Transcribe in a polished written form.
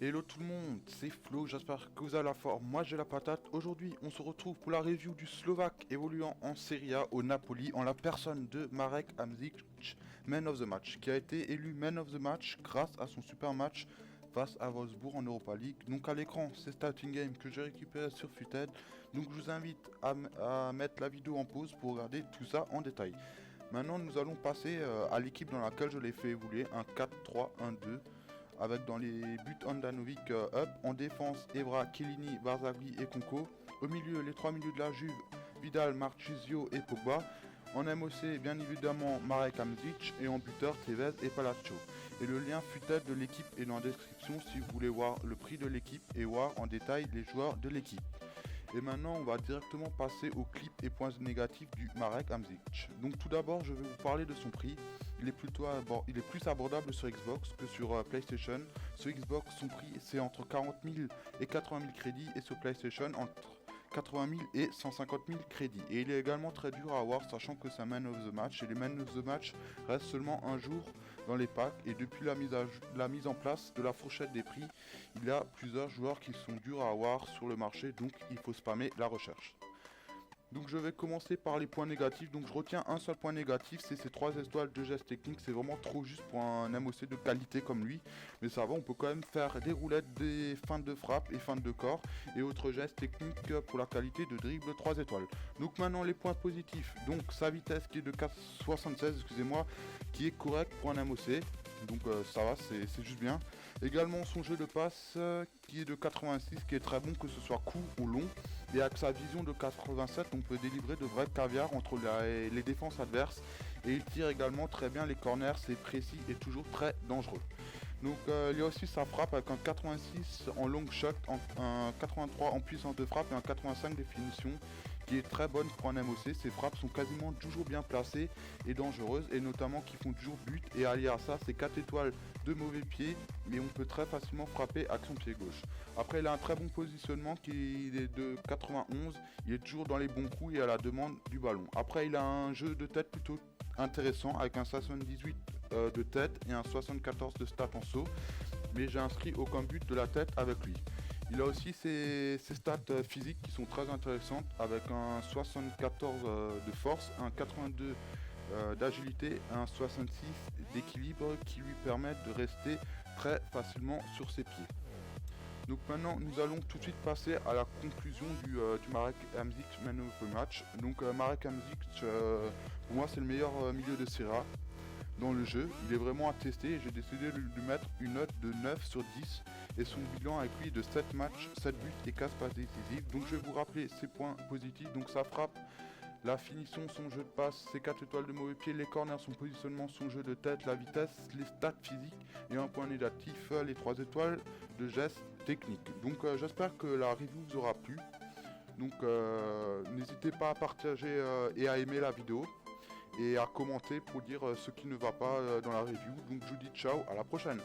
Hello tout le monde, c'est Flo, j'espère que vous avez la forme, moi j'ai la patate. Aujourd'hui on se retrouve pour la review du Slovaque évoluant en Serie A au Napoli en la personne de Marek Hamšík, Man of the Match, qui a été élu Man of the Match grâce à son super match face à Wolfsburg en Europa League. Donc à l'écran c'est Starting Game que j'ai récupéré sur Futed, donc je vous invite à mettre la vidéo en pause pour regarder tout ça en détail. Maintenant nous allons passer à l'équipe dans laquelle je l'ai fait évoluer, un 4-3-1-2 avec dans les buts Handanovic up, en défense Evra, Chiellini, Barzagli et Conco, au milieu les trois milieux de la Juve, Vidal, Marchisio et Pogba, en MOC bien évidemment Marek Hamšík et en buteur Tevez et Palaccio. Et le lien Futed de l'équipe est dans la description si vous voulez voir le prix de l'équipe et voir en détail les joueurs de l'équipe. Et maintenant on va directement passer aux clips et points négatifs du Marek Hamšík. Donc tout d'abord je vais vous parler de son prix. Il est plus abordable sur Xbox que sur PlayStation. Sur Xbox son prix c'est entre 40 000 et 80 000 crédits et sur PlayStation entre 80 000 et 150 000 crédits. Et il est également très dur à avoir sachant que c'est un Man of the Match et les Man of the Match restent seulement un jour dans les packs et depuis la mise en place de la fourchette des prix, il y a plusieurs joueurs qui sont durs à avoir sur le marché, donc il faut spammer la recherche. Donc je vais commencer par les points négatifs. Donc je retiens un seul point négatif, c'est ces 3 étoiles de gestes techniques. C'est vraiment trop juste pour un MOC de qualité comme lui. Mais ça va, on peut quand même faire des roulettes, des feintes de frappe et feintes de corps. Et autres gestes techniques pour la qualité de dribble 3 étoiles. Donc maintenant les points positifs. Donc sa vitesse qui est de 4,76, excusez-moi, qui est correct pour un MOC. Donc ça va, c'est juste bien. Également son jeu de passe qui est de 86, qui est très bon que ce soit court ou long. Et avec sa vision de 87, on peut délivrer de vrais caviar entre les défenses adverses. Et il tire également très bien les corners, c'est précis et toujours très dangereux. Donc il y a aussi sa frappe avec un 86 en long shot, un 83 en puissance de frappe et un 85 de finition qui est très bonne pour un MOC. Ses frappes sont quasiment toujours bien placées et dangereuses et notamment qui font toujours but et allié à ça c'est 4 étoiles de mauvais pied mais on peut très facilement frapper avec son pied gauche. Après il a un très bon positionnement qui est de 91, il est toujours dans les bons coups et à la demande du ballon. Après il a un jeu de tête plutôt intéressant avec un 78 de tête et un 74 de stats en saut, mais j'ai inscrit aucun but de la tête avec lui. Il a aussi ses stats physiques qui sont très intéressantes avec un 74 de force, un 82 d'agilité, un 66 d'équilibre qui lui permettent de rester très facilement sur ses pieds. Donc maintenant nous allons tout de suite passer à la conclusion du Marek Hamšík Man of the Match. Donc Marek Hamšík pour moi c'est le meilleur milieu de Serie A dans le jeu, il est vraiment à tester et j'ai décidé de lui mettre une note de 9 sur 10 et son bilan avec lui est de 7 matchs, 7 buts et 4 passes décisives. Donc je vais vous rappeler ses points positifs, donc sa frappe, la finition, son jeu de passe, ses 4 étoiles de mauvais pied, les corners, son positionnement, son jeu de tête, la vitesse, les stats physiques et un point négatif, les 3 étoiles de gestes techniques. Donc j'espère que la review vous aura plu. Donc n'hésitez pas à partager et à aimer la vidéo et à commenter pour dire ce qui ne va pas dans la review. Donc je vous dis ciao, à la prochaine.